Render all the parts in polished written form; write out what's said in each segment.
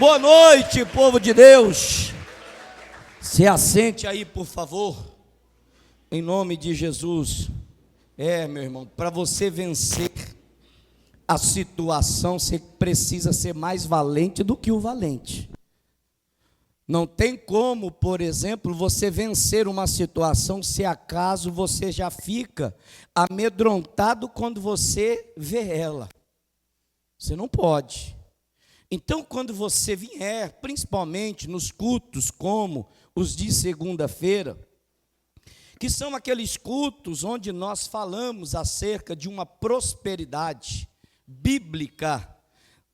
Boa noite, povo de Deus. Se assente aí, por favor, em nome de Jesus. Meu irmão, para você vencer a situação, você precisa ser mais valente do que o valente. Não tem como, por exemplo, você vencer uma situação se acaso você já fica amedrontado quando você vê ela. Você não pode. Então, quando você vier, principalmente nos cultos como os de segunda-feira, que são aqueles cultos onde nós falamos acerca de uma prosperidade bíblica,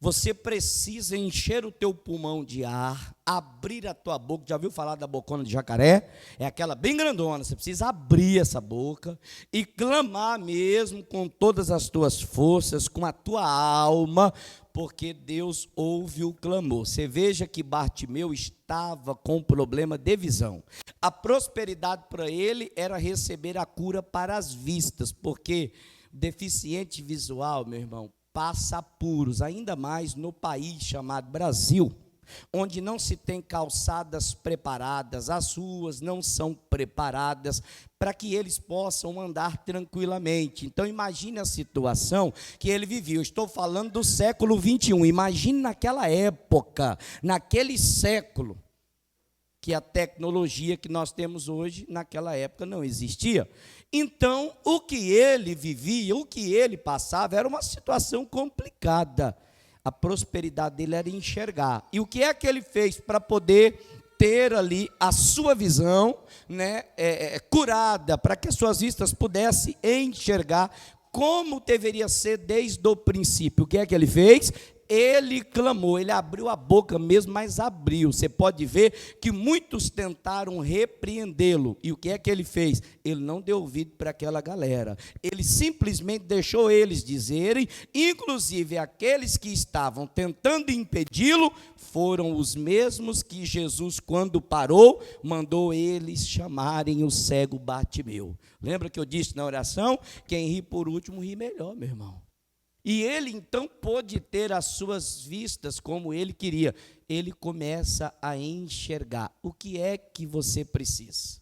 você precisa encher o teu pulmão de ar, abrir a tua boca. Já viu falar da bocona de jacaré? É aquela bem grandona. Você precisa abrir essa boca e clamar mesmo com todas as tuas forças, com a tua alma, porque Deus ouve o clamor. Você veja que Bartimeu estava com problema de visão. A prosperidade para ele era receber a cura para as vistas, porque deficiente visual, meu irmão, passa apuros, ainda mais no país chamado Brasil, onde não se tem calçadas preparadas, as ruas não são preparadas para que eles possam andar tranquilamente. Então imagine a situação que ele vivia. Eu estou falando do século 21. Imagine naquela época, naquele século, que a tecnologia que nós temos hoje, naquela época não existia. Então, o que ele vivia, o que ele passava, era uma situação complicada. A prosperidade dele era enxergar. E o que é que ele fez para poder ter ali a sua visão, né, curada, para que as suas vistas pudessem enxergar como deveria ser desde o princípio? O que é que ele fez? Ele clamou, ele abriu a boca mesmo, mas abriu. Você pode ver que muitos tentaram repreendê-lo. E o que é que ele fez? Ele não deu ouvido para aquela galera. Ele simplesmente deixou eles dizerem, inclusive aqueles que estavam tentando impedi-lo, foram os mesmos que Jesus, quando parou, mandou eles chamarem o cego Bartimeu. Lembra que eu disse na oração? Quem ri por último, ri melhor, meu irmão. E ele então pôde ter as suas vistas como ele queria. Ele começa a enxergar. O que é que você precisa?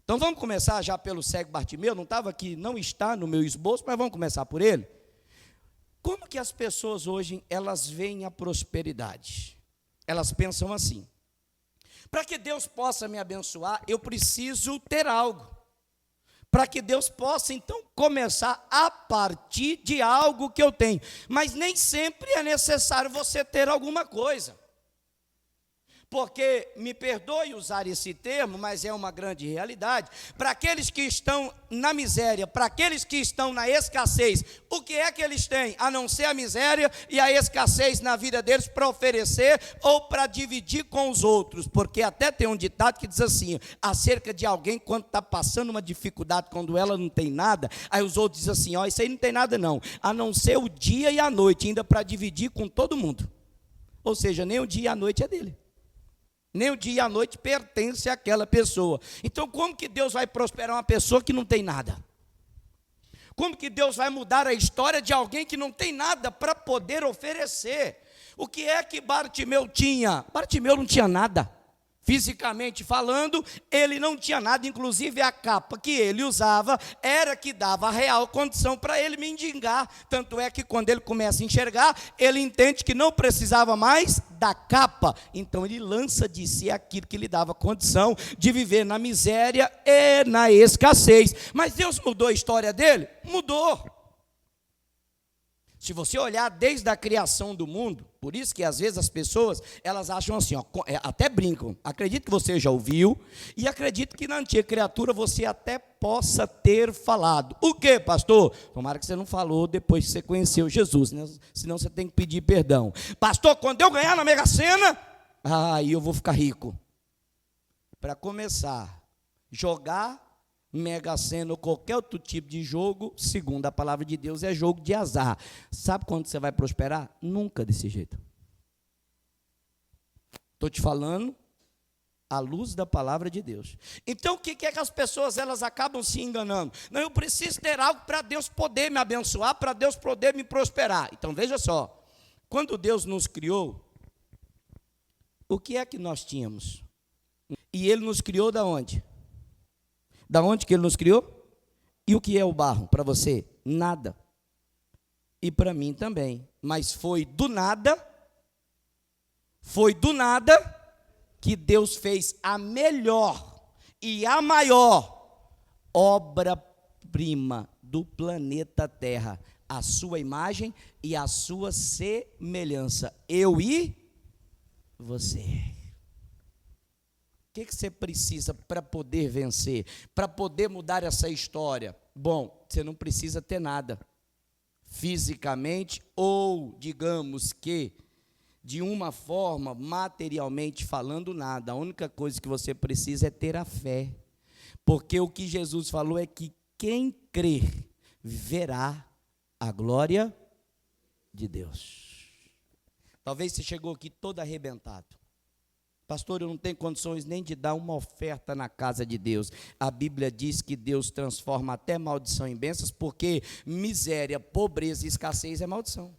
Então vamos começar já pelo cego Bartimeu. Não estava aqui, não está no meu esboço, mas vamos começar por ele. Como que as pessoas hoje, elas veem a prosperidade? Elas pensam assim: para que Deus possa me abençoar, eu preciso ter algo. Para que Deus possa, então, começar a partir de algo que eu tenho. Mas nem sempre é necessário você ter alguma coisa. Porque, me perdoe usar esse termo, mas é uma grande realidade. Para aqueles que estão na miséria, para aqueles que estão na escassez, o que é que eles têm? A não ser a miséria e a escassez na vida deles para oferecer ou para dividir com os outros. Porque até tem um ditado que diz assim, acerca de alguém quando está passando uma dificuldade, quando ela não tem nada, aí os outros dizem assim, ó, isso aí não tem nada não, a não ser o dia e a noite, ainda para dividir com todo mundo. Ou seja, nem o dia e a noite é dele. Nem o dia e a noite pertence àquela pessoa. Então, como que Deus vai prosperar uma pessoa que não tem nada? Como que Deus vai mudar a história de alguém que não tem nada para poder oferecer? O que é que Bartimeu tinha? Bartimeu não tinha nada. Fisicamente falando, ele não tinha nada, inclusive a capa que ele usava era que dava a real condição para ele mendigar. Tanto é que quando ele começa a enxergar, ele entende que não precisava mais da capa. Então ele lança de si aquilo que lhe dava condição de viver na miséria e na escassez. Mas Deus mudou a história dele? Mudou. Se você olhar desde a criação do mundo, por isso que às vezes as pessoas, elas acham assim, ó, até brincam, acredito que você já ouviu, e acredito que na antiga criatura você até possa ter falado. O que, pastor? Tomara que você não falou depois que você conheceu Jesus, né? Senão você tem que pedir perdão. Pastor, quando eu ganhar na Mega Sena, aí eu vou ficar rico. Para começar, jogar Mega Sena ou qualquer outro tipo de jogo, segundo a palavra de Deus, é jogo de azar. Sabe quando você vai prosperar? Nunca desse jeito. Estou te falando à luz da palavra de Deus. Então, o que é que as pessoas elas acabam se enganando? Não, eu preciso ter algo para Deus poder me abençoar, para Deus poder me prosperar. Então, veja só, quando Deus nos criou, O que é que nós tínhamos? E ele nos criou da onde? Da onde que ele nos criou? E o que é o barro para você? Nada. E para mim também. Mas foi do nada que Deus fez a melhor e a maior obra-prima do planeta Terra, a sua imagem e a sua semelhança, eu e você. O que você precisa para poder vencer, para poder mudar essa história? Bom, você não precisa ter nada, fisicamente ou, digamos que, de uma forma, materialmente falando, nada. A única coisa que você precisa é ter a fé, porque o que Jesus falou é que quem crer verá a glória de Deus. Talvez você chegou aqui todo arrebentado. Pastor, eu não tenho condições nem de dar uma oferta na casa de Deus. A Bíblia diz que Deus transforma até maldição em bênçãos, porque miséria, pobreza e escassez é maldição.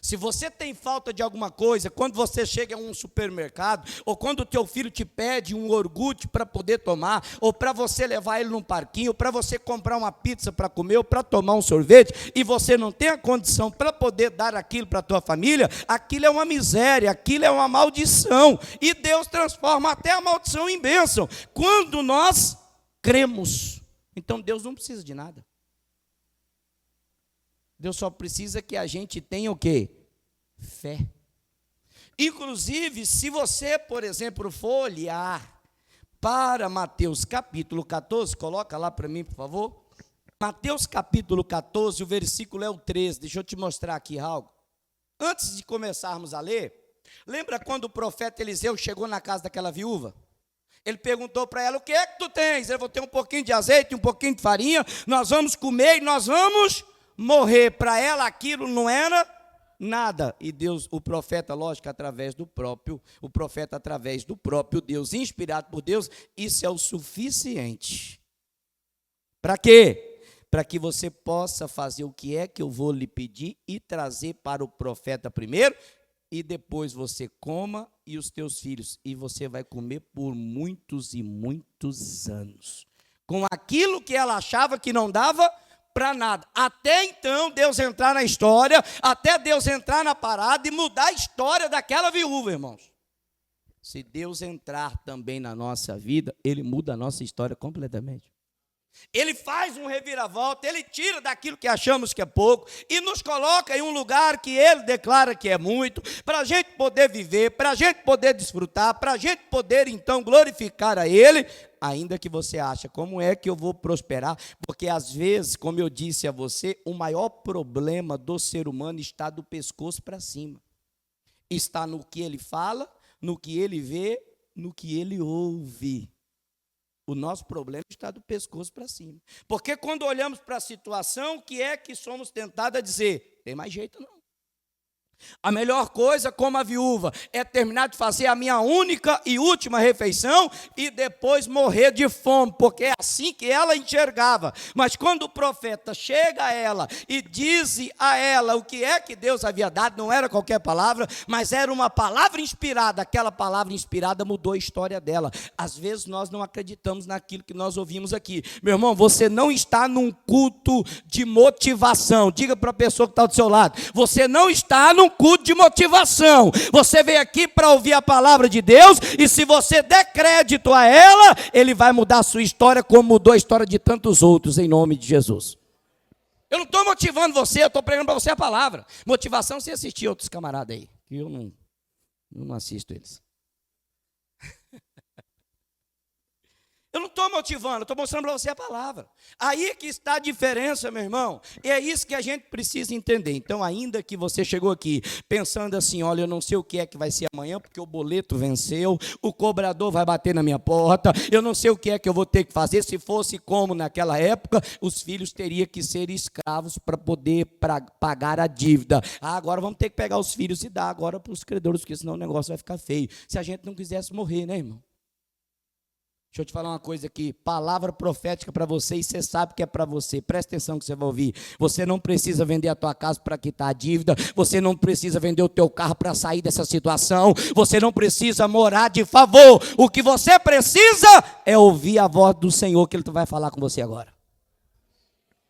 Se você tem falta de alguma coisa, quando você chega a um supermercado, ou quando o teu filho te pede um iogurte para poder tomar, ou para você levar ele num parquinho, ou para você comprar uma pizza para comer, ou para tomar um sorvete, e você não tem a condição para poder dar aquilo para a tua família, aquilo é uma miséria, aquilo é uma maldição, e Deus transforma até a maldição em bênção, quando nós cremos. Então Deus não precisa de nada. Deus só precisa que a gente tenha o quê? Fé. Inclusive, se você, por exemplo, for olhar para Mateus capítulo 14, coloca lá para mim, por favor. Mateus capítulo 14, o versículo é o 13. Deixa eu te mostrar aqui algo. Antes de começarmos a ler, lembra quando o profeta Eliseu chegou na casa daquela viúva? Ele perguntou para ela, o que é que tu tens? Ele falou, tem um pouquinho de azeite, um pouquinho de farinha, nós vamos comer e nós vamos morrer. Para ela aquilo não era nada. E Deus, o profeta, lógico, através do próprio Deus, inspirado por Deus, isso é o suficiente. Para quê? Para que você possa fazer o que é que eu vou lhe pedir e trazer para o profeta primeiro, e depois você coma e os teus filhos, e você vai comer por muitos e muitos anos, com aquilo que ela achava que não dava para nada, até então Deus entrar na história, até Deus entrar na parada e mudar a história daquela viúva, irmãos. Se Deus entrar também na nossa vida, Ele muda a nossa história completamente. Ele faz um reviravolta, Ele tira daquilo que achamos que é pouco e nos coloca em um lugar que Ele declara que é muito, para a gente poder viver, para a gente poder desfrutar, para a gente poder então glorificar a Ele, ainda que você acha, como é que eu vou prosperar? Porque às vezes, como eu disse a você, o maior problema do ser humano está do pescoço para cima, está no que ele fala, no que ele vê, no que ele ouve. O nosso problema está do pescoço para cima. Porque quando olhamos para a situação, o que é que somos tentados a dizer? Tem mais jeito não. A melhor coisa, como a viúva, é terminar de fazer a minha única e última refeição e depois morrer de fome, porque é assim que ela enxergava. Mas quando o profeta chega a ela e diz a ela o que é que Deus havia dado, não era qualquer palavra, mas era uma palavra inspirada. Aquela palavra inspirada mudou a história dela. Às vezes nós não acreditamos naquilo que nós ouvimos aqui. Meu irmão, você não está num culto de motivação. Diga para a pessoa que está do seu lado, você não está num culto de motivação. Você veio aqui para ouvir a palavra de Deus, e se você der crédito a ela, Ele vai mudar a sua história, como mudou a história de tantos outros, em nome de Jesus. Eu não estou motivando você, eu estou pregando para você a palavra. Motivação, você assistir outros camaradas aí, que eu não assisto eles. Eu não estou motivando, eu estou mostrando para você a palavra. Aí que está a diferença, meu irmão. E é isso que a gente precisa entender. Então, ainda que você chegou aqui pensando assim, olha, eu não sei o que é que vai ser amanhã, porque o boleto venceu, o cobrador vai bater na minha porta, eu não sei o que é que eu vou ter que fazer. Se fosse como naquela época, os filhos teriam que ser escravos para poder pagar a dívida. Agora vamos ter que pegar os filhos e dar agora para os credores, porque senão o negócio vai ficar feio. Se a gente não quisesse morrer, né, irmão? Deixa eu te falar uma coisa aqui, palavra profética para você, e você sabe que é para você, presta atenção que você vai ouvir. Você não precisa vender a tua casa para quitar a dívida, você não precisa vender o teu carro para sair dessa situação, você não precisa morar de favor, o que você precisa é ouvir a voz do Senhor, que Ele vai falar com você agora.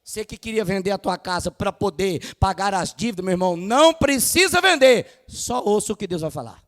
Você que queria vender a tua casa para poder pagar as dívidas, meu irmão, não precisa vender, só ouça o que Deus vai falar.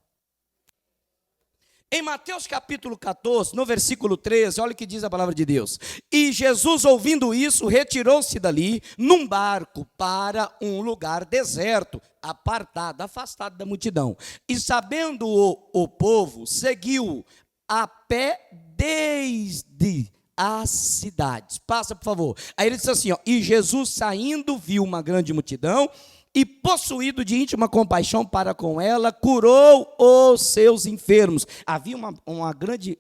Em Mateus capítulo 14, no versículo 13, olha o que diz a palavra de Deus. E Jesus, ouvindo isso, retirou-se dali num barco para um lugar deserto, apartado, afastado da multidão. E sabendo o povo, seguiu a pé desde as cidades. Passa, por favor. Aí ele diz assim, ó, e Jesus saindo viu uma grande multidão, e possuído de íntima compaixão para com ela, curou os seus enfermos. Havia uma grande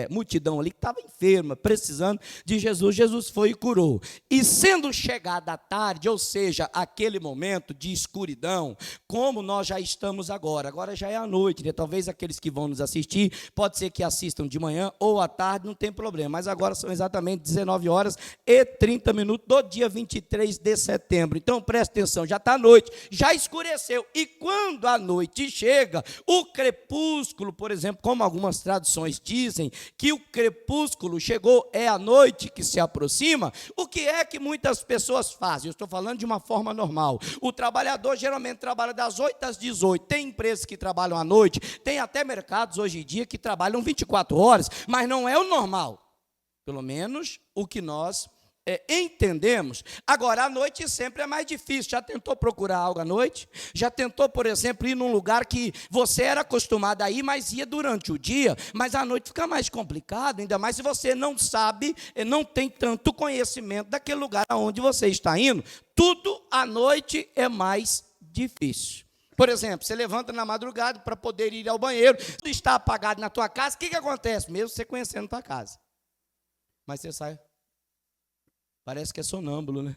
multidão ali que estava enferma, precisando de Jesus. Jesus foi e curou. E sendo chegada a tarde, ou seja, aquele momento de escuridão, como nós já estamos agora já é a noite, né? Talvez aqueles que vão nos assistir, pode ser que assistam de manhã ou à tarde, não tem problema, mas agora são exatamente 19 horas e 30 minutos do dia 23 de setembro. Então presta atenção, já está à noite, já escureceu, e quando a noite chega, o crepúsculo, por exemplo, como algumas traduções dizem, que o crepúsculo chegou, é a noite que se aproxima, o que é que muitas pessoas fazem? Eu estou falando de uma forma normal. O trabalhador geralmente trabalha das 8 às 18, tem empresas que trabalham à noite, tem até mercados hoje em dia que trabalham 24 horas, mas não é o normal, pelo menos o que nós entendemos. Agora, à noite sempre é mais difícil. Já tentou procurar algo à noite? Já tentou, por exemplo, ir num lugar que você era acostumado a ir, mas ia durante o dia, mas à noite fica mais complicado, ainda mais se você não sabe, não tem tanto conhecimento daquele lugar aonde você está indo. Tudo à noite é mais difícil. Por exemplo, você levanta na madrugada para poder ir ao banheiro, tudo está apagado na tua casa, o que acontece? Mesmo você conhecendo a tua casa, mas você sai, parece que é sonâmbulo, né?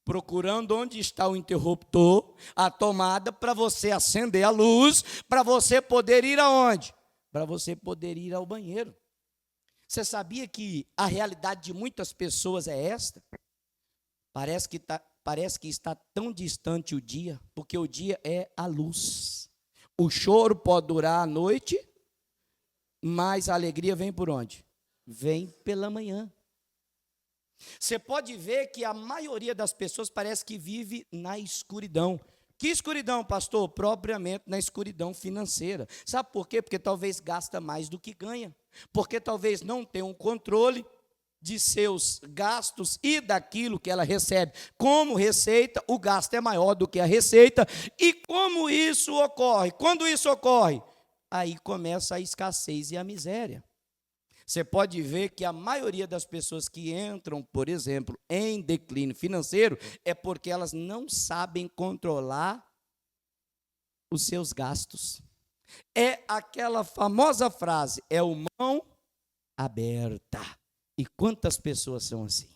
Procurando onde está o interruptor, a tomada, para você acender a luz, para você poder ir aonde? Para você poder ir ao banheiro. Você sabia que a realidade de muitas pessoas é esta? Parece que está tão distante o dia, porque o dia é a luz. O choro pode durar a noite, mas a alegria vem por onde? Vem pela manhã. Você pode ver que a maioria das pessoas parece que vive na escuridão. Que escuridão, pastor? Propriamente na escuridão financeira. Sabe por quê? Porque talvez gasta mais do que ganha. Porque talvez não tenha um controle de seus gastos e daquilo que ela recebe. Como receita, o gasto é maior do que a receita. E como isso ocorre? Quando isso ocorre, aí começa a escassez e a miséria. Você pode ver que a maioria das pessoas que entram, por exemplo, em declínio financeiro, é porque elas não sabem controlar os seus gastos. É aquela famosa frase, é o mão aberta. E quantas pessoas são assim?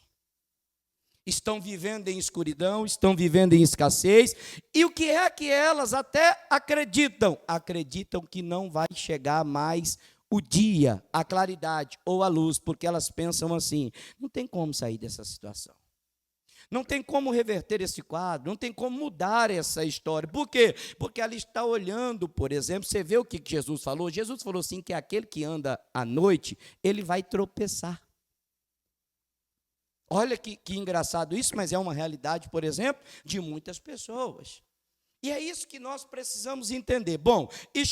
Estão vivendo em escuridão, estão vivendo em escassez, e o que é que elas até acreditam? Acreditam que não vai chegar mais o dia, a claridade ou a luz, porque elas pensam assim, não tem como sair dessa situação. Não tem como reverter esse quadro, não tem como mudar essa história. Por quê? Porque ela está olhando, por exemplo, você vê o que Jesus falou? Jesus falou assim, que aquele que anda à noite, ele vai tropeçar. Olha que engraçado isso, mas é uma realidade, por exemplo, de muitas pessoas. E é isso que nós precisamos entender. Bom, e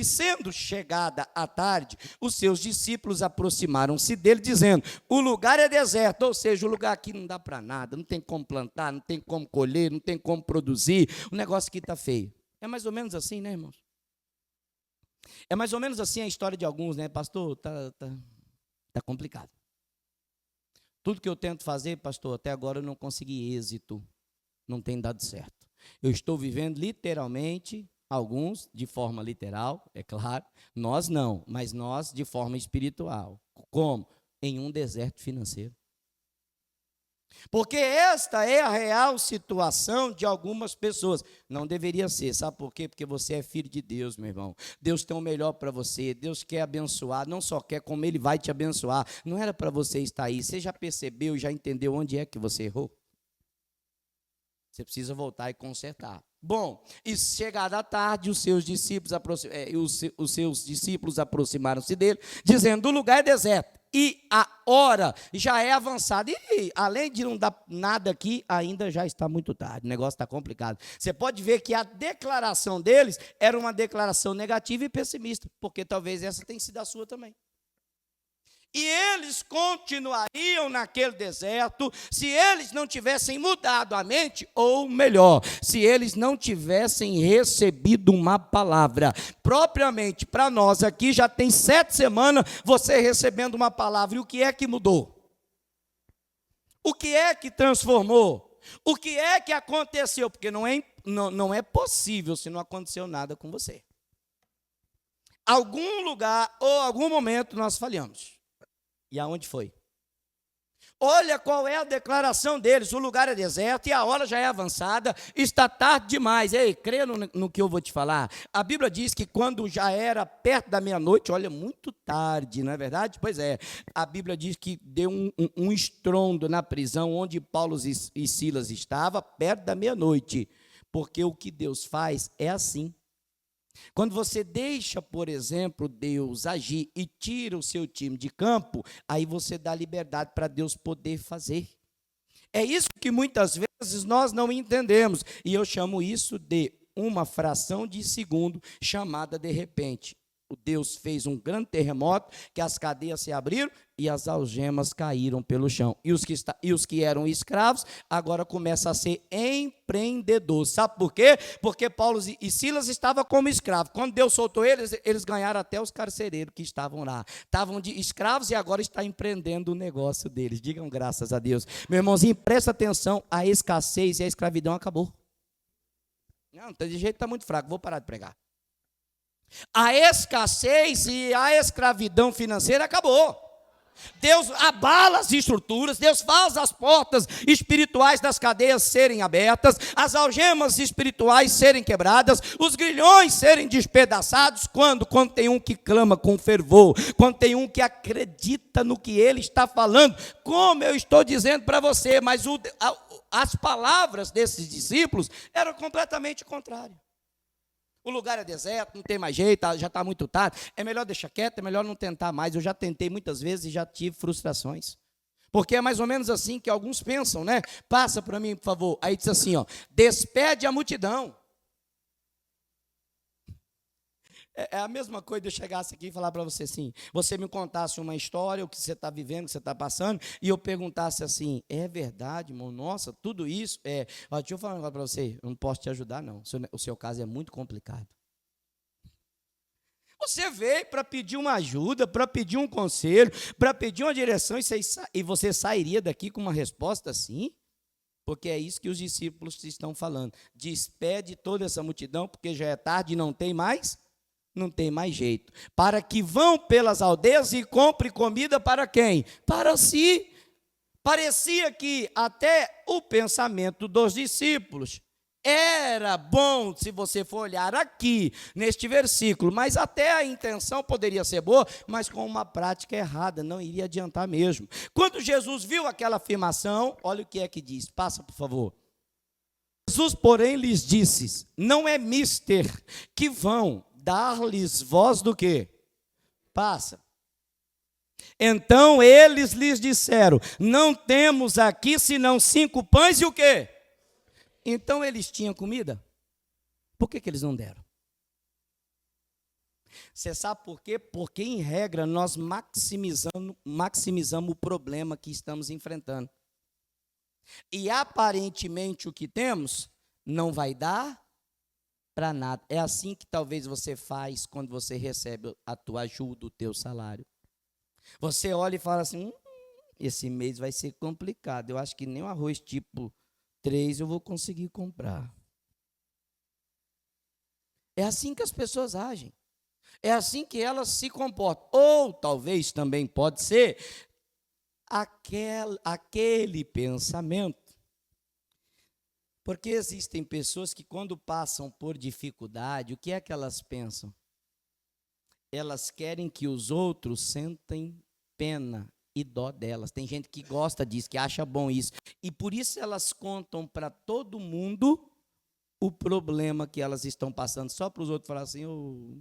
sendo chegada a tarde, os seus discípulos aproximaram-se dele, dizendo, o lugar é deserto, ou seja, o lugar aqui não dá para nada, não tem como plantar, não tem como colher, não tem como produzir, o negócio aqui está feio. É mais ou menos assim, né, irmãos? É mais ou menos assim a história de alguns, né, pastor? Tá complicado. Tudo que eu tento fazer, pastor, até agora eu não consegui êxito, não tem dado certo. Eu estou vivendo literalmente, alguns de forma literal, é claro, nós não, mas nós de forma espiritual. Como? Em um deserto financeiro. Porque esta é a real situação de algumas pessoas. Não deveria ser, sabe por quê? Porque você é filho de Deus, meu irmão. Deus tem o melhor para você, Deus quer abençoar, não só quer, como Ele vai te abençoar. Não era para você estar aí. Você já percebeu, já entendeu onde é que você errou? Você precisa voltar e consertar. Bom, e chegada a tarde, os seus discípulos aproximaram-se dele, dizendo: o lugar é deserto e a hora já é avançada. E além de não dar nada aqui, ainda já está muito tarde. O negócio está complicado. Você pode ver que a declaração deles era uma declaração negativa e pessimista, porque talvez essa tenha sido a sua também. E eles continuariam naquele deserto se eles não tivessem mudado a mente, ou melhor, se eles não tivessem recebido uma palavra. Propriamente para nós aqui, já tem 7 semanas você recebendo uma palavra. E o que é que mudou? O que é que transformou? O que é que aconteceu? Porque não é possível se não aconteceu nada com você. Algum lugar ou algum momento nós falhamos. E aonde foi? Olha qual é a declaração deles: o lugar é deserto e a hora já é avançada, está tarde demais. Ei, crê no que eu vou te falar. A Bíblia diz que quando já era perto da meia-noite, olha, muito tarde, não é verdade? Pois é, a Bíblia diz que deu um estrondo na prisão onde Paulo e Silas estavam, perto da meia-noite, porque o que Deus faz é assim. Quando você deixa, por exemplo, Deus agir e tira o seu time de campo, aí você dá liberdade para Deus poder fazer. É isso que muitas vezes nós não entendemos, e eu chamo isso de uma fração de segundo chamada de repente. O Deus fez um grande terremoto, que as cadeias se abriram e as algemas caíram pelo chão. E os que eram escravos agora começam a ser empreendedores. Sabe por quê? Porque Paulo e Silas estavam como escravos. Quando Deus soltou eles ganharam até os carcereiros que estavam lá. Estavam de escravos e agora está empreendendo o negócio deles. Digam graças a Deus. Meu irmãozinho, presta atenção, a escassez e a escravidão acabou. Não, de jeito está muito fraco, vou parar de pregar. A escassez e a escravidão financeira acabou. Deus abala as estruturas, Deus faz as portas espirituais das cadeias serem abertas, as algemas espirituais serem quebradas, os grilhões serem despedaçados. Quando tem um que clama com fervor, quando tem um que acredita no que ele está falando, como eu estou dizendo para você, mas as palavras desses discípulos eram completamente contrárias. O lugar é deserto, não tem mais jeito, já está muito tarde. É melhor deixar quieto, é melhor não tentar mais. Eu já tentei muitas vezes e já tive frustrações. Porque é mais ou menos assim que alguns pensam, né? Passa para mim, por favor. Aí diz assim, ó: despede a multidão. É a mesma coisa de eu chegasse aqui e falar para você assim, você me contasse uma história, o que você está vivendo, o que você está passando, e eu perguntasse assim: é verdade, irmão? Nossa, tudo isso é. Ó, deixa eu falar um negócio para você, eu não posso te ajudar, não. O seu caso é muito complicado. Você veio para pedir uma ajuda, para pedir um conselho, para pedir uma direção, e você sairia daqui com uma resposta assim? Porque é isso que os discípulos estão falando. Despede toda essa multidão, porque já é tarde e não tem mais jeito. Para que vão pelas aldeias e compre comida para quem? Para si. Parecia que até o pensamento dos discípulos era bom, se você for olhar aqui, neste versículo, mas até a intenção poderia ser boa, mas com uma prática errada, não iria adiantar mesmo. Quando Jesus viu aquela afirmação, olha o que é que diz, passa por favor. Jesus, porém, lhes disse: não é mister que vão dar-lhes voz do quê? Passa. Então eles lhes disseram: não temos aqui senão 5 pães e o quê? Então eles tinham comida? Por que eles não deram? Você sabe por quê? Porque em regra nós maximizamos o problema que estamos enfrentando. E aparentemente o que temos não vai dar para nada. É assim que talvez você faz quando você recebe a tua ajuda, o teu salário. Você olha e fala assim: esse mês vai ser complicado. Eu acho que nem um arroz tipo 3 eu vou conseguir comprar. É assim que as pessoas agem. É assim que elas se comportam. Ou talvez também pode ser aquele pensamento. Porque existem pessoas que, quando passam por dificuldade, o que é que elas pensam? Elas querem que os outros sentem pena e dó delas. Tem gente que gosta disso, que acha bom isso. E por isso elas contam para todo mundo o problema que elas estão passando, só para os outros falar assim, oh,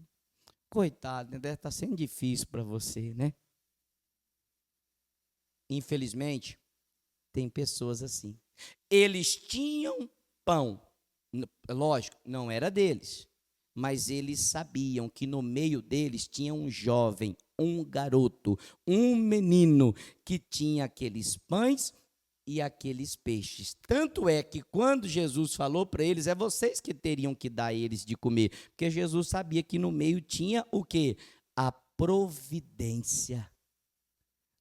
coitado, né? Deve estar sendo difícil para você, né? Infelizmente, tem pessoas assim. Eles tinham pão, lógico, não era deles, mas eles sabiam que no meio deles tinha um jovem, um garoto, um menino que tinha aqueles pães e aqueles peixes. Tanto é que quando Jesus falou para eles, é vocês que teriam que dar a eles de comer, porque Jesus sabia que no meio tinha o quê? A providência.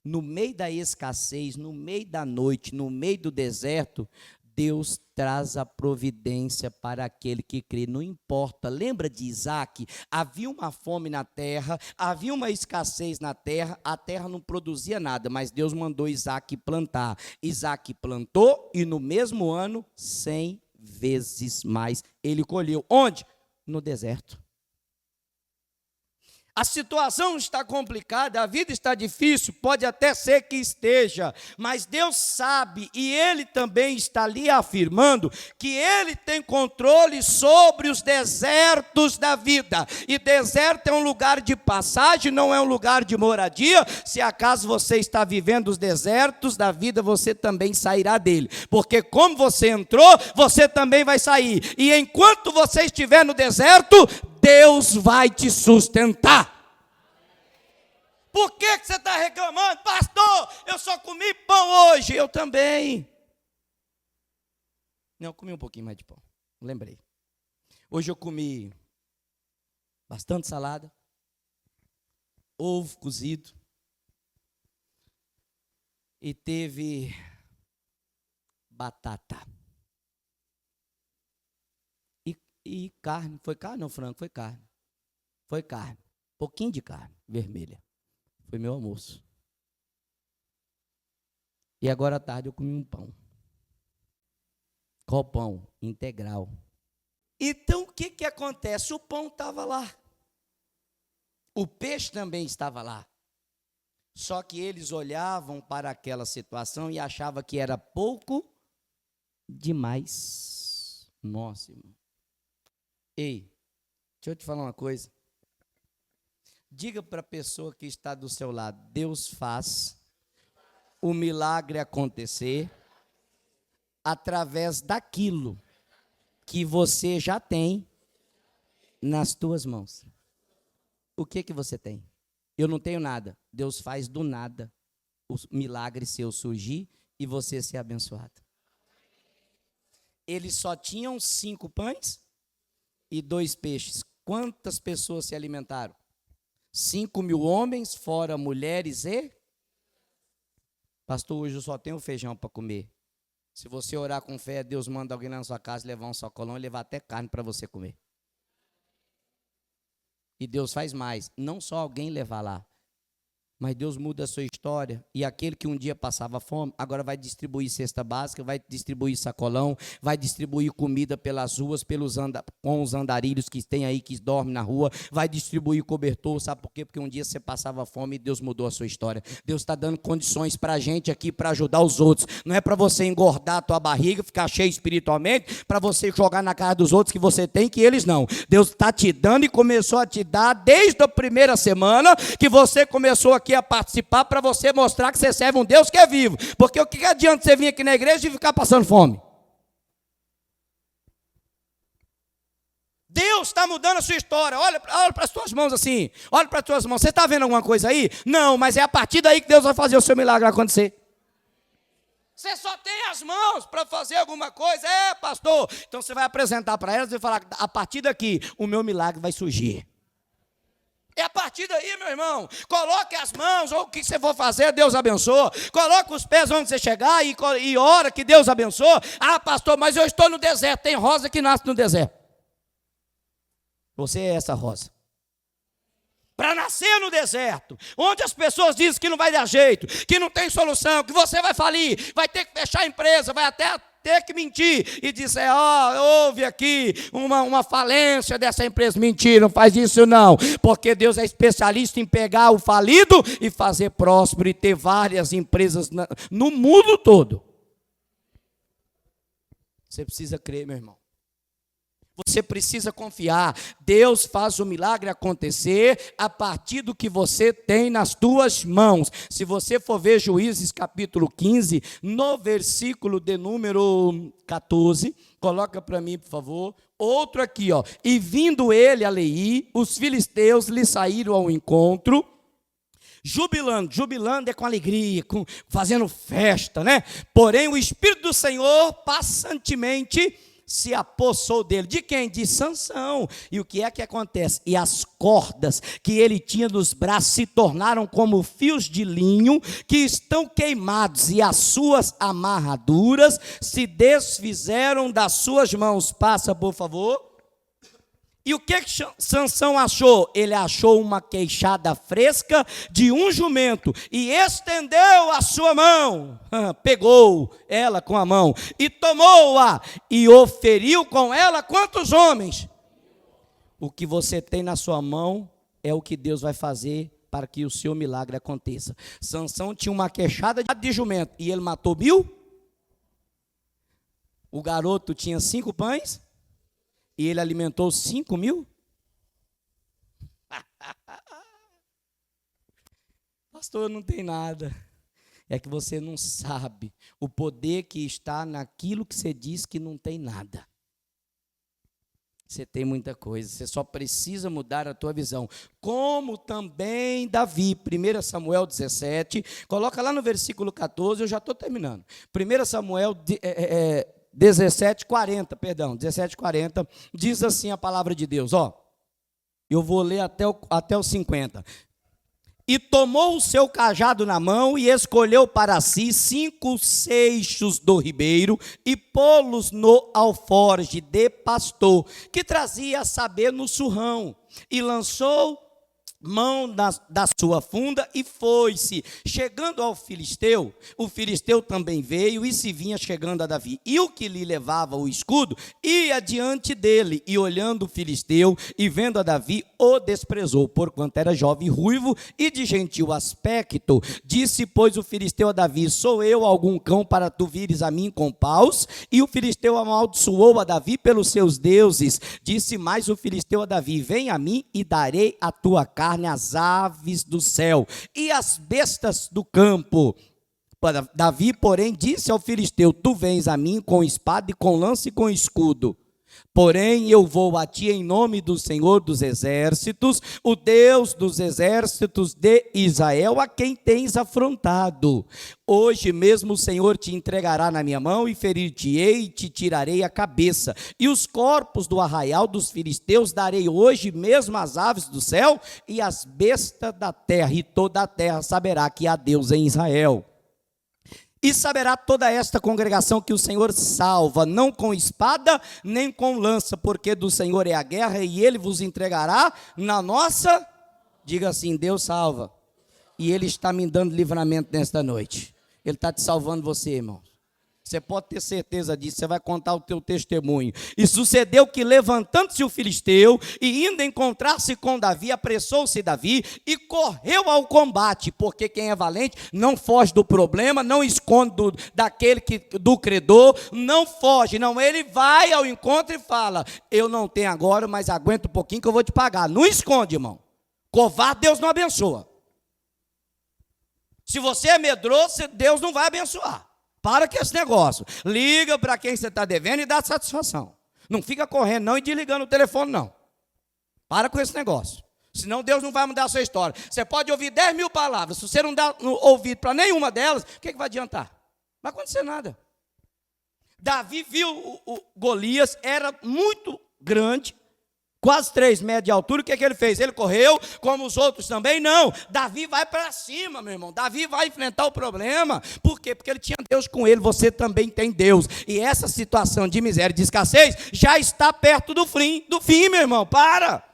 No meio da escassez, no meio da noite, no meio do deserto, Deus traz a providência para aquele que crê, não importa. Lembra de Isaac? Havia uma fome na terra, havia uma escassez na terra, a terra não produzia nada, mas Deus mandou Isaac plantar. Isaac plantou e no mesmo ano, 100 vezes mais ele colheu. Onde? No deserto. A situação está complicada, a vida está difícil, pode até ser que esteja, mas Deus sabe e Ele também está ali afirmando que Ele tem controle sobre os desertos da vida. E deserto é um lugar de passagem, não é um lugar de moradia. Se acaso você está vivendo os desertos da vida, você também sairá dele, porque como você entrou, você também vai sair. E enquanto você estiver no deserto, Deus vai te sustentar. Por que você está reclamando? Pastor, eu só comi pão hoje. Eu também. Não, eu comi um pouquinho mais de pão. Lembrei. Hoje eu comi bastante salada, ovo cozido e teve batata. E carne. Foi carne ou frango? Foi carne. Foi carne. Pouquinho de carne vermelha. Foi meu almoço. E agora à tarde eu comi um pão. Qual pão? Integral. Então o que acontece? O pão estava lá. O peixe também estava lá. Só que eles olhavam para aquela situação e achavam que era pouco demais. Nossa, irmão. Ei, deixa eu te falar uma coisa. Diga para a pessoa que está do seu lado, Deus faz o milagre acontecer através daquilo que você já tem nas tuas mãos. O que você tem? Eu não tenho nada. Deus faz do nada o milagre seu surgir e você ser abençoado. Eles só tinham 5 pães e 2 peixes. Quantas pessoas se alimentaram? 5.000 homens, fora mulheres e... Pastor, hoje eu só tenho feijão para comer. Se você orar com fé, Deus manda alguém lá na sua casa levar um sacolão e levar até carne para você comer. E Deus faz mais, não só alguém levar lá, mas Deus muda a sua história, e aquele que um dia passava fome, agora vai distribuir cesta básica, vai distribuir sacolão, vai distribuir comida pelas ruas, com os andarilhos que tem aí, que dormem na rua, vai distribuir cobertor, sabe por quê? Porque um dia você passava fome e Deus mudou a sua história. Deus está dando condições para a gente aqui, para ajudar os outros, não é para você engordar a tua barriga, ficar cheio espiritualmente, para você jogar na cara dos outros que você tem, que eles não. Deus está te dando e começou a te dar desde a primeira semana que você começou aqui a participar, para você mostrar que você serve um Deus que é vivo. Porque o que adianta você vir aqui na igreja e ficar passando fome? Deus está mudando a sua história. Olha para as suas mãos assim. Olha para as suas mãos. Você está vendo alguma coisa aí? Não, mas é a partir daí que Deus vai fazer o seu milagre acontecer. Você só tem as mãos para fazer alguma coisa. É, pastor. Então você vai apresentar para elas e vai falar, a partir daqui o meu milagre vai surgir. É a partir daí, meu irmão. Coloque as mãos, ou o que você for fazer, Deus abençoa. Coloque os pés onde você chegar e ora que Deus abençoa. Ah, pastor, mas eu estou no deserto. Tem rosa que nasce no deserto. Você é essa rosa. Para nascer no deserto, onde as pessoas dizem que não vai dar jeito, que não tem solução, que você vai falir, vai ter que fechar a empresa, vai até ter que mentir e dizer, houve aqui uma falência dessa empresa. Mentira, não faz isso não, porque Deus é especialista em pegar o falido e fazer próspero e ter várias empresas no mundo todo. Você precisa crer, meu irmão. Você precisa confiar. Deus faz o milagre acontecer a partir do que você tem nas tuas mãos. Se você for ver Juízes capítulo 15, no versículo de número 14, coloca para mim, por favor. Outro aqui, ó. E vindo ele a Leí, os filisteus lhe saíram ao encontro, jubilando é com alegria, fazendo festa, né? Porém o Espírito do Senhor passantemente se apossou dele. De quem? De Sansão. E o que é que acontece? E as cordas que ele tinha nos braços se tornaram como fios de linho que estão queimados, e as suas amarraduras se desfizeram das suas mãos. Passa, por favor. E o que Sansão achou? Ele achou uma queixada fresca de um jumento e estendeu a sua mão, pegou ela com a mão e tomou-a e oferiu com ela quantos homens? O que você tem na sua mão é o que Deus vai fazer para que o seu milagre aconteça. Sansão tinha uma queixada de jumento e ele matou 1000. O garoto tinha 5 pães e ele alimentou 5.000? Pastor, não tem nada. É que você não sabe o poder que está naquilo que você diz que não tem nada. Você tem muita coisa, você só precisa mudar a tua visão. Como também Davi, 1 Samuel 17, coloca lá no versículo 14, eu já estou terminando. 1 Samuel 17:40, diz assim a palavra de Deus, eu vou ler até o 50. E tomou o seu cajado na mão e escolheu para si 5 seixos do ribeiro e pô-los no alforje de pastor, que trazia a saber no surrão, e lançou mão da sua funda e foi-se. Chegando ao filisteu, o filisteu também veio e se vinha chegando a Davi. E o que lhe levava o escudo ia diante dele, e olhando o filisteu e vendo a Davi, o desprezou, porquanto era jovem, ruivo e de gentil aspecto. Disse, pois, o filisteu a Davi: sou eu algum cão para tu vires a mim com paus? E o filisteu amaldiçoou a Davi pelos seus deuses. Disse mais o filisteu a Davi: vem a mim e darei a tua carne às aves do céu e às bestas do campo. Davi, porém, disse ao filisteu: tu vens a mim com espada e com lança e com escudo, porém eu vou a ti em nome do Senhor dos exércitos, o Deus dos exércitos de Israel, a quem tens afrontado. Hoje mesmo o Senhor te entregará na minha mão, e ferir-te-ei e te tirarei a cabeça. E os corpos do arraial dos filisteus darei hoje mesmo às aves do céu e às bestas da terra, e toda a terra saberá que há Deus em Israel. E saberá toda esta congregação que o Senhor salva, não com espada, nem com lança, porque do Senhor é a guerra, e Ele vos entregará na nossa... Diga assim: Deus salva, e Ele está me dando livramento nesta noite. Ele está te salvando você, irmão. Você pode ter certeza disso, você vai contar o teu testemunho. E sucedeu que, levantando-se o filisteu e indo encontrar-se com Davi, apressou-se Davi e correu ao combate, porque quem é valente não foge do problema, não esconde do credor, não foge, não, ele vai ao encontro e fala: eu não tenho agora, mas aguenta um pouquinho que eu vou te pagar. Não esconde, irmão. Covarde Deus não abençoa. Se você é medroso, Deus não vai abençoar. Para com esse negócio. Liga para quem você está devendo e dá satisfação. Não fica correndo não e desligando o telefone não. Para com esse negócio. Senão Deus não vai mudar a sua história. Você pode ouvir 10.000 palavras. Se você não dá ouvido para nenhuma delas, o que vai adiantar? Não vai acontecer nada. Davi viu o Golias, era muito grande, quase 3 metros de altura. O que ele fez? Ele correu, como os outros também? Não. Davi vai para cima, meu irmão. Davi vai enfrentar o problema. Por quê? Porque ele tinha Deus com ele. Você também tem Deus. E essa situação de miséria e de escassez já está perto do fim, meu irmão. Para.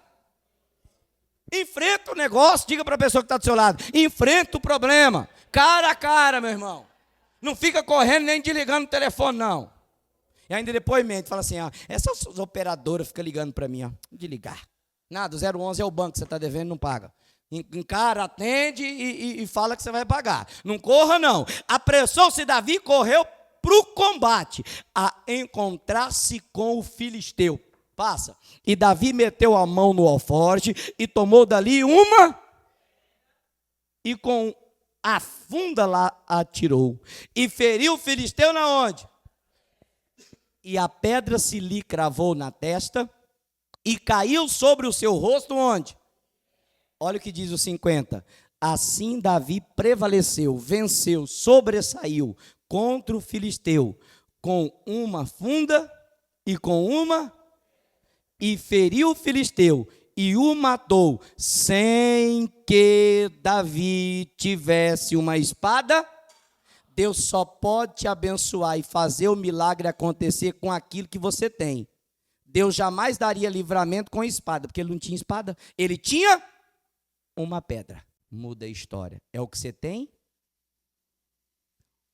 Enfrenta o negócio, diga para a pessoa que está do seu lado, enfrenta o problema, cara a cara, meu irmão. Não fica correndo nem desligando o telefone, não. E ainda depois mente, fala assim, essas operadoras ficam ligando para mim, de ligar. Nada, o 011 é o banco que você está devendo, não paga. Encara, atende e fala que você vai pagar. Não corra, não. Apressou-se Davi, correu para o combate, a encontrar-se com o filisteu. Passa. E Davi meteu a mão no alforje e tomou dali uma, e com a funda lá atirou. E feriu o filisteu na onde? E a pedra se lhe cravou na testa e caiu sobre o seu rosto onde? Olha o que diz o 50. Assim Davi prevaleceu, venceu, sobressaiu contra o filisteu com uma funda e feriu o filisteu e o matou, sem que Davi tivesse uma espada. Deus só pode te abençoar e fazer o milagre acontecer com aquilo que você tem. Deus jamais daria livramento com espada, porque ele não tinha espada, ele tinha uma pedra. Muda a história. É o que você tem?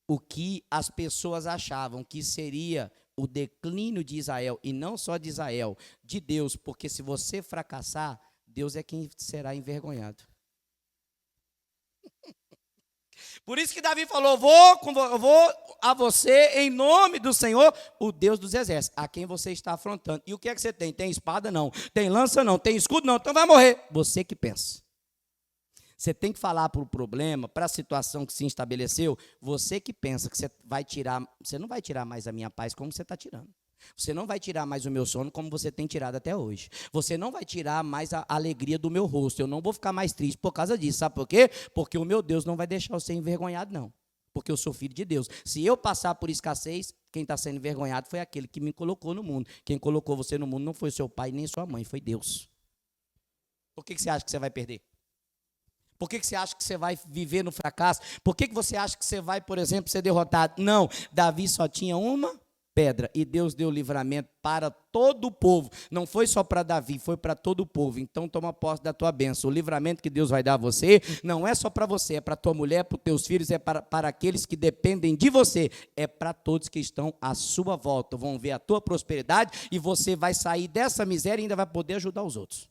O que as pessoas achavam que seria o declínio de Israel, e não só de Israel, de Deus, porque se você fracassar, Deus é quem será envergonhado. Por isso que Davi falou, eu vou a você em nome do Senhor, o Deus dos exércitos, a quem você está afrontando. E o que é que você tem? Tem espada? Não. Tem lança? Não. Tem escudo? Não. Então vai morrer. Você que pensa. Você tem que falar para o problema, para a situação que se estabeleceu, você que pensa que você não vai tirar mais a minha paz como você está tirando. Você não vai tirar mais o meu sono como você tem tirado até hoje. Você não vai tirar mais a alegria do meu rosto. Eu não vou ficar mais triste por causa disso. Sabe por quê? Porque o meu Deus não vai deixar você envergonhado, não. Porque eu sou filho de Deus. Se eu passar por escassez, quem está sendo envergonhado foi aquele que me colocou no mundo. Quem colocou você no mundo não foi seu pai nem sua mãe, foi Deus. Por que você acha que você vai perder? Por que você acha que você vai viver no fracasso? Por que você acha que você vai, por exemplo, ser derrotado? Não, Davi só tinha uma pedra e Deus deu livramento para todo o povo. Não foi só para Davi, foi para todo o povo. Então toma posse da tua bênção. O livramento que Deus vai dar a você não é só para você, é para tua mulher, para os teus filhos, é para aqueles que dependem de você. É para todos que estão à sua volta. Vão ver a tua prosperidade e você vai sair dessa miséria e ainda vai poder ajudar os outros.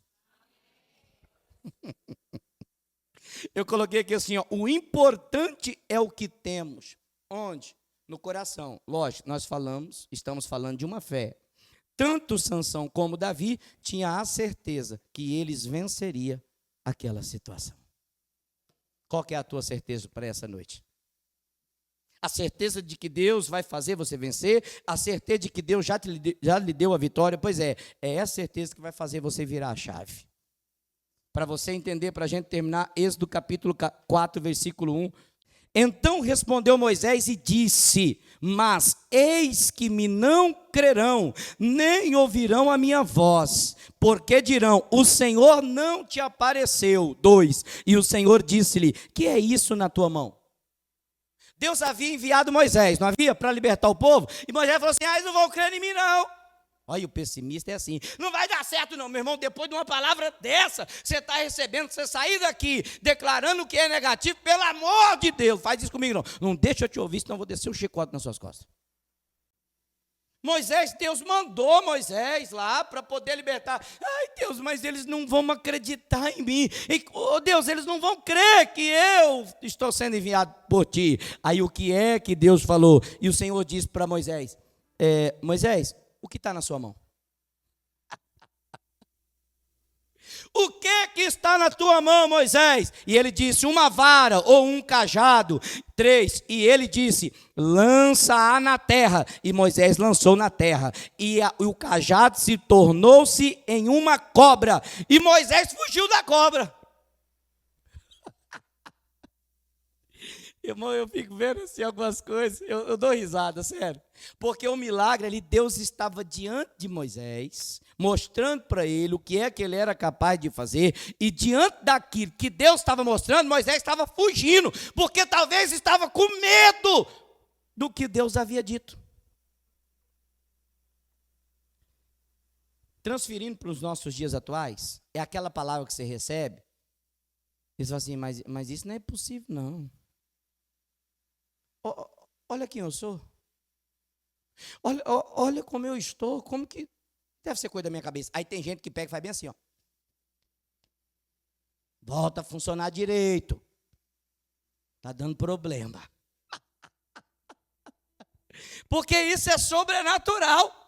Eu coloquei aqui assim, o importante é o que temos. Onde? No coração. Lógico, estamos falando de uma fé. Tanto Sansão como Davi tinham a certeza que eles venceriam aquela situação. Qual que é a tua certeza para essa noite? A certeza de que Deus vai fazer você vencer, a certeza de que Deus já lhe deu a vitória, pois é essa certeza que vai fazer você virar a chave. Para você entender, para a gente terminar, Êxodo capítulo 4, versículo 1. Então respondeu Moisés e disse, mas eis que me não crerão, nem ouvirão a minha voz, porque dirão, o Senhor não te apareceu. 2, e o Senhor disse-lhe, que é isso na tua mão? Deus havia enviado Moisés, não havia? Para libertar o povo, e Moisés falou assim, eles não vão crer em mim não. Olha, o pessimista é assim, não vai dar certo não, meu irmão, depois de uma palavra dessa, você está recebendo, você sair daqui, declarando que é negativo, pelo amor de Deus, faz isso comigo não, não deixa eu te ouvir, senão eu vou descer o chicote nas suas costas. Deus mandou Moisés lá para poder libertar, ai Deus, mas eles não vão acreditar em mim, oh Deus, eles não vão crer que eu estou sendo enviado por ti. Aí o que é que Deus falou? E o Senhor disse para Moisés, Moisés, o que está na sua mão? O que está na tua mão, Moisés? E ele disse, uma vara ou um cajado. 3, e ele disse, lança-a na terra. E Moisés lançou na terra. E o cajado se tornou-se em uma cobra. E Moisés fugiu da cobra. Irmão, eu fico vendo assim algumas coisas, eu dou risada, sério. Porque o milagre ali, Deus estava diante de Moisés, mostrando para ele o que é que ele era capaz de fazer, e diante daquilo que Deus estava mostrando, Moisés estava fugindo, porque talvez estava com medo do que Deus havia dito. Transferindo para os nossos dias atuais, é aquela palavra que você recebe, e você fala assim, mas isso não é possível, não. Olha quem eu sou. Olha como eu estou, como que deve ser coisa da minha cabeça. Aí tem gente que pega e faz bem assim, ó. Volta a funcionar direito. Está dando problema. Porque isso é sobrenatural.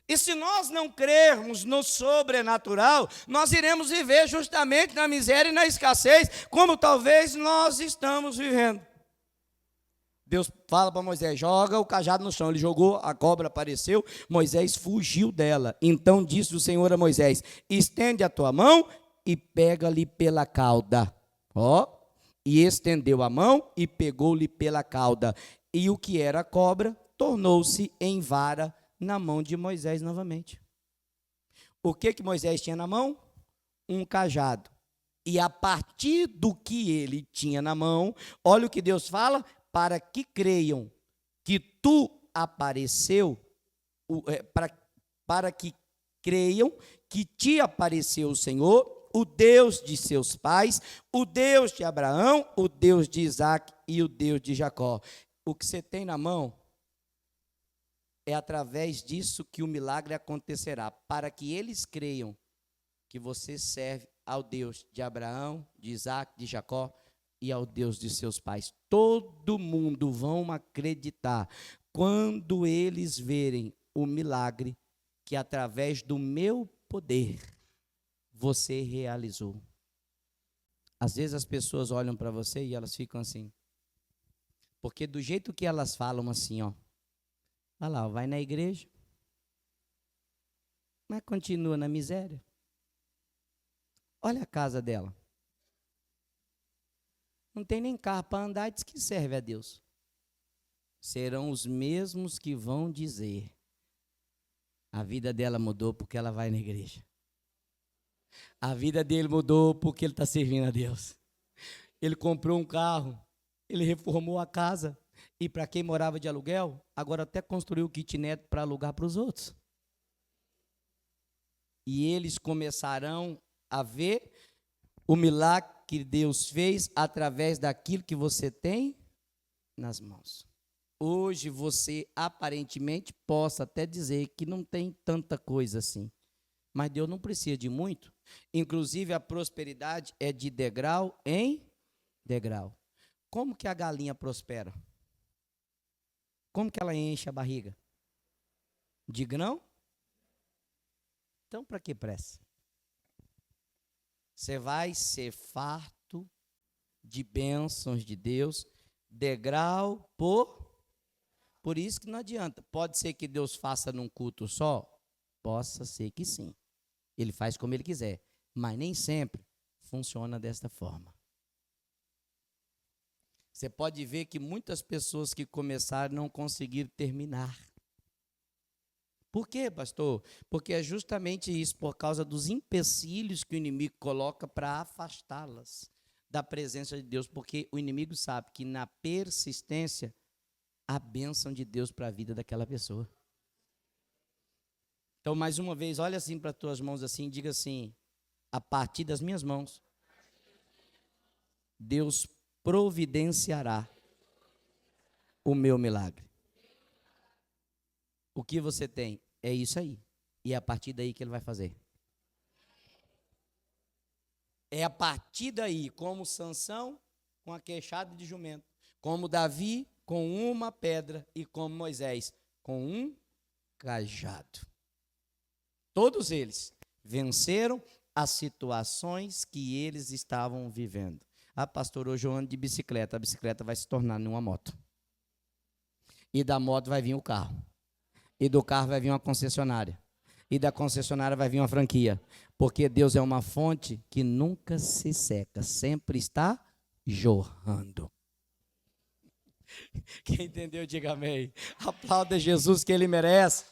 E se nós não crermos no sobrenatural, nós iremos viver justamente na miséria e na escassez, como talvez nós estamos vivendo. Deus fala para Moisés, joga o cajado no chão. Ele jogou, a cobra apareceu, Moisés fugiu dela. Então disse o Senhor a Moisés, estende a tua mão e pega-lhe pela cauda. E estendeu a mão e pegou-lhe pela cauda. E o que era a cobra tornou-se em vara na mão de Moisés novamente. O que Moisés tinha na mão? Um cajado. E a partir do que ele tinha na mão, olha o que Deus fala, para que creiam que tu apareceu, para que creiam que te apareceu o Senhor, o Deus de seus pais, o Deus de Abraão, o Deus de Isaac e o Deus de Jacó. O que você tem na mão, é através disso que o milagre acontecerá, para que eles creiam que você serve ao Deus de Abraão, de Isaac, de Jacó e ao Deus de seus pais. Todo mundo vão acreditar quando eles verem o milagre que através do meu poder você realizou. Às vezes as pessoas olham para você e elas ficam assim, porque do jeito que elas falam assim, ó, olha lá, vai na igreja, mas continua na miséria. Olha a casa dela. Não tem nem carro para andar, diz que serve a Deus. Serão os mesmos que vão dizer, a vida dela mudou porque ela vai na igreja. A vida dele mudou porque ele está servindo a Deus. Ele comprou um carro, ele reformou a casa. E para quem morava de aluguel, agora até construiu kitnet para alugar para os outros. E eles começarão a ver o milagre que Deus fez através daquilo que você tem nas mãos. Hoje você aparentemente possa até dizer que não tem tanta coisa assim. Mas Deus não precisa de muito. Inclusive a prosperidade é de degrau em degrau. Como que a galinha prospera? Como que ela enche a barriga? De grão? Então, para que pressa? Você vai ser farto de bênçãos de Deus, degrau por isso que não adianta. Pode ser que Deus faça num culto só? Possa ser que sim. Ele faz como ele quiser, mas nem sempre funciona desta forma. Você pode ver que muitas pessoas que começaram não conseguiram terminar. Por quê, pastor? Porque é justamente isso, por causa dos empecilhos que o inimigo coloca para afastá-las da presença de Deus, porque o inimigo sabe que na persistência, há bênção de Deus para a vida daquela pessoa. Então, mais uma vez, olha assim para as tuas mãos assim, diga assim, a partir das minhas mãos, Deus providenciará o meu milagre. O que você tem é isso aí. E é a partir daí que ele vai fazer. É a partir daí, como Sansão com a queixada de jumento, como Davi com uma pedra e como Moisés com um cajado. Todos eles venceram as situações que eles estavam vivendo. Ah, pastor, hoje eu ando de bicicleta. A bicicleta vai se tornar numa moto. E da moto vai vir o carro. E do carro vai vir uma concessionária. E da concessionária vai vir uma franquia. Porque Deus é uma fonte que nunca se seca. Sempre está jorrando. Quem entendeu, diga amém. Aplauda Jesus que ele merece.